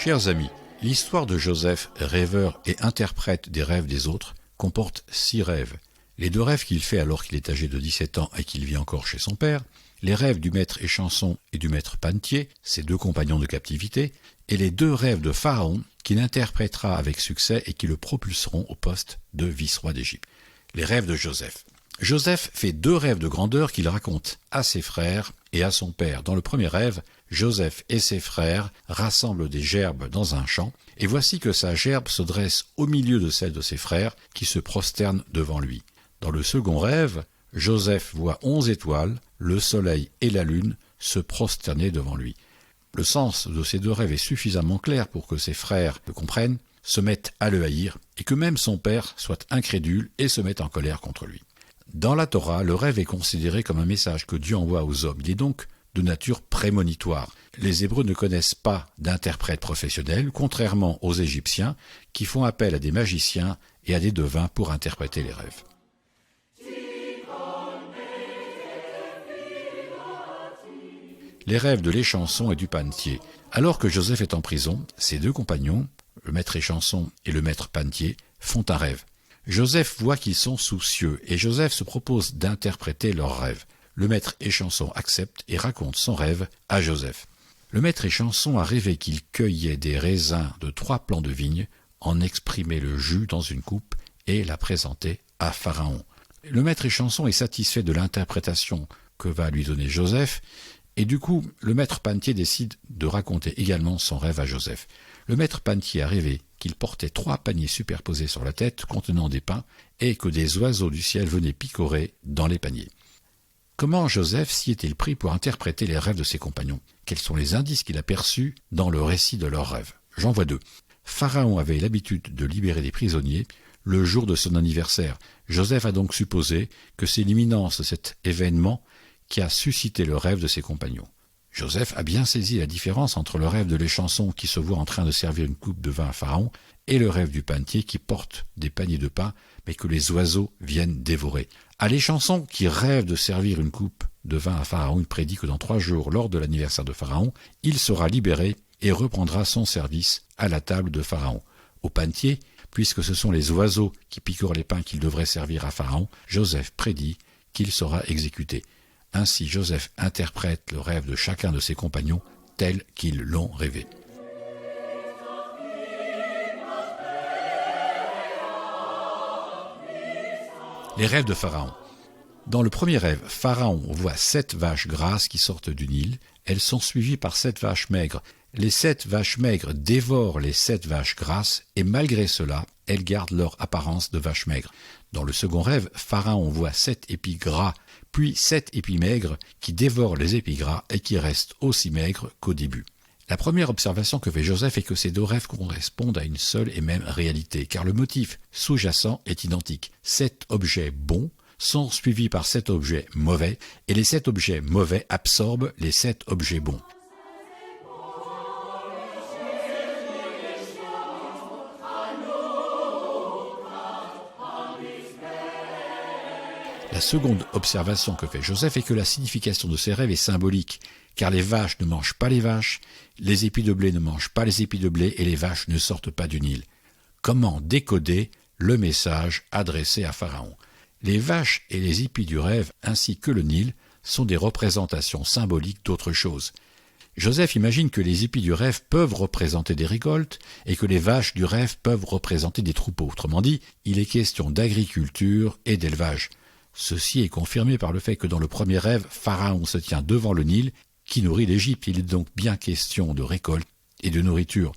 Chers amis, l'histoire de Joseph, rêveur et interprète des rêves des autres, comporte 6 rêves. Les 2 rêves qu'il fait alors qu'il est âgé de 17 ans et qu'il vit encore chez son père, les rêves du maître Échanson et du maître Panetier, ses 2 compagnons de captivité, et les 2 rêves de Pharaon qu'il interprétera avec succès et qui le propulseront au poste de vice-roi d'Égypte. Les rêves de Joseph. Joseph fait 2 rêves de grandeur qu'il raconte à ses frères et à son père. Dans le premier rêve, Joseph et ses frères rassemblent des gerbes dans un champ, et voici que sa gerbe se dresse au milieu de celle de ses frères qui se prosternent devant lui. Dans le second rêve, Joseph voit 11 étoiles, le soleil et la lune se prosterner devant lui. Le sens de ces 2 rêves est suffisamment clair pour que ses frères le comprennent, se mettent à le haïr, et que même son père soit incrédule et se mette en colère contre lui. Dans la Torah, le rêve est considéré comme un message que Dieu envoie aux hommes. Il est donc de nature prémonitoire. Les Hébreux ne connaissent pas d'interprètes professionnels, contrairement aux Égyptiens, qui font appel à des magiciens et à des devins pour interpréter les rêves. Les rêves de l'Échanson et du Panetier. Alors que Joseph est en prison, ses 2 compagnons, le maître Échanson et le maître Panetier, font un rêve. Joseph voit qu'ils sont soucieux et Joseph se propose d'interpréter leurs rêves. Le maître Échanson accepte et raconte son rêve à Joseph. Le maître Échanson a rêvé qu'il cueillait des raisins de 3 plants de vigne, en exprimait le jus dans une coupe et la présentait à Pharaon. Le maître Échanson est satisfait de l'interprétation que va lui donner Joseph, et du coup, le maître Panetier décide de raconter également son rêve à Joseph. Le maître Panetier a rêvé qu'il portait 3 paniers superposés sur la tête contenant des pains et que des oiseaux du ciel venaient picorer dans les paniers. Comment Joseph s'y est-il pris pour interpréter les rêves de ses compagnons? Quels sont les indices qu'il a perçus dans le récit de leurs rêves? J'en vois 2. Pharaon avait l'habitude de libérer des prisonniers le jour de son anniversaire. Joseph a donc supposé que c'est l'imminence de cet événement qui a suscité le rêve de ses compagnons. Joseph a bien saisi la différence entre le rêve de l'Échanson qui se voit en train de servir une coupe de vin à Pharaon et le rêve du Panetier qui porte des paniers de pain mais que les oiseaux viennent dévorer. À l'Échanson qui rêve de servir une coupe de vin à Pharaon, il prédit que dans 3 jours, lors de l'anniversaire de Pharaon, il sera libéré et reprendra son service à la table de Pharaon. Au Panetier, puisque ce sont les oiseaux qui picorent les pains qu'il devrait servir à Pharaon, Joseph prédit qu'il sera exécuté. Ainsi, Joseph interprète le rêve de chacun de ses compagnons tel qu'ils l'ont rêvé. Les rêves de Pharaon. Dans le premier rêve, Pharaon voit 7 vaches grasses qui sortent du Nil. Elles sont suivies par 7 vaches maigres. Les 7 vaches maigres dévorent les 7 vaches grasses et malgré cela, elles gardent leur apparence de vaches maigres. Dans le second rêve, Pharaon voit 7 épis gras, puis 7 épis maigres qui dévorent les épis gras et qui restent aussi maigres qu'au début. La première observation que fait Joseph est que ces 2 rêves correspondent à une seule et même réalité, car le motif sous-jacent est identique. 7 objets bons sont suivis par 7 objets mauvais, et les 7 objets mauvais absorbent les 7 objets bons. La seconde observation que fait Joseph est que la signification de ces rêves est symbolique, car les vaches ne mangent pas les vaches, les épis de blé ne mangent pas les épis de blé et les vaches ne sortent pas du Nil. Comment décoder le message adressé à Pharaon? Les vaches et les épis du rêve ainsi que le Nil sont des représentations symboliques d'autre chose. Joseph imagine que les épis du rêve peuvent représenter des récoltes et que les vaches du rêve peuvent représenter des troupeaux. Autrement dit, il est question d'agriculture et d'élevage. Ceci est confirmé par le fait que dans le premier rêve, Pharaon se tient devant le Nil qui nourrit l'Égypte. Il est donc bien question de récolte et de nourriture.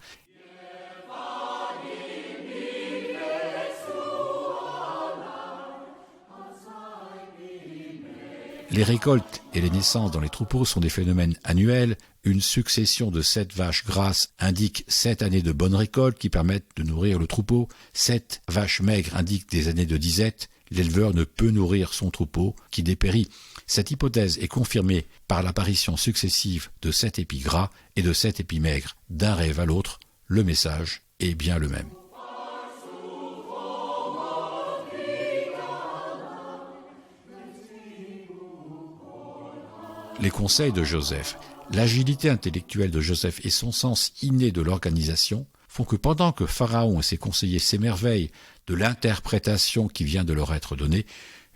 Les récoltes et les naissances dans les troupeaux sont des phénomènes annuels. Une succession de 7 vaches grasses indique 7 années de bonnes récoltes qui permettent de nourrir le troupeau. 7 vaches maigres indiquent des années de disette. L'éleveur ne peut nourrir son troupeau qui dépérit. Cette hypothèse est confirmée par l'apparition successive de 7 épis gras et de 7 épis maigres. D'un rêve à l'autre, le message est bien le même. Les conseils de Joseph. L'agilité intellectuelle de Joseph et son sens inné de l'organisation font que pendant que Pharaon et ses conseillers s'émerveillent de l'interprétation qui vient de leur être donnée,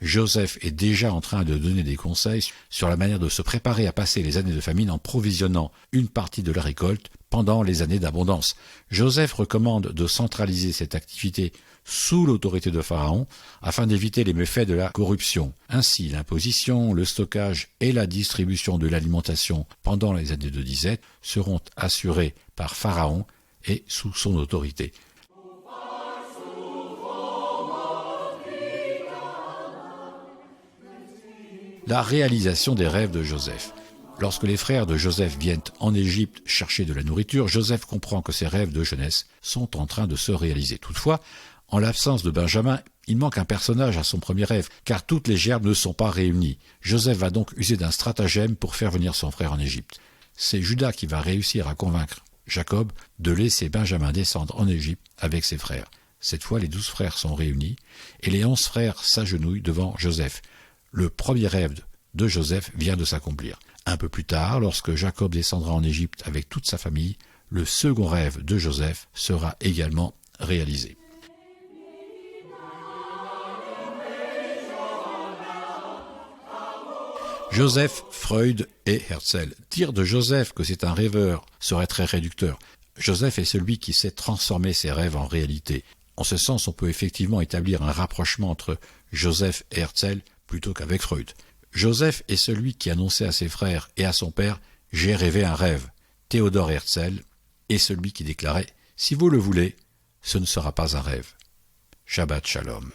Joseph est déjà en train de donner des conseils sur la manière de se préparer à passer les années de famine en provisionnant une partie de la récolte pendant les années d'abondance. Joseph recommande de centraliser cette activité sous l'autorité de Pharaon afin d'éviter les méfaits de la corruption. Ainsi, l'imposition, le stockage et la distribution de l'alimentation pendant les années de disette seront assurés par Pharaon et sous son autorité. La réalisation des rêves de Joseph. Lorsque les frères de Joseph viennent en Égypte chercher de la nourriture, Joseph comprend que ses rêves de jeunesse sont en train de se réaliser. Toutefois, en l'absence de Benjamin, il manque un personnage à son premier rêve, car toutes les gerbes ne sont pas réunies. Joseph va donc user d'un stratagème pour faire venir son frère en Égypte. C'est Judas qui va réussir à convaincre Jacob de laisser Benjamin descendre en Égypte avec ses frères. Cette fois, les 12 frères sont réunis, et les 11 frères s'agenouillent devant Joseph. Le premier rêve de Joseph vient de s'accomplir. Un peu plus tard, lorsque Jacob descendra en Égypte avec toute sa famille, le second rêve de Joseph sera également réalisé. Joseph, Freud et Herzl. Dire de Joseph que c'est un rêveur serait très réducteur. Joseph est celui qui sait transformer ses rêves en réalité. En ce sens, on peut effectivement établir un rapprochement entre Joseph et Herzl plutôt qu'avec Freud. Joseph est celui qui annonçait à ses frères et à son père « J'ai rêvé un rêve ». Théodore Herzl est celui qui déclarait « Si vous le voulez, ce ne sera pas un rêve ». Shabbat Shalom.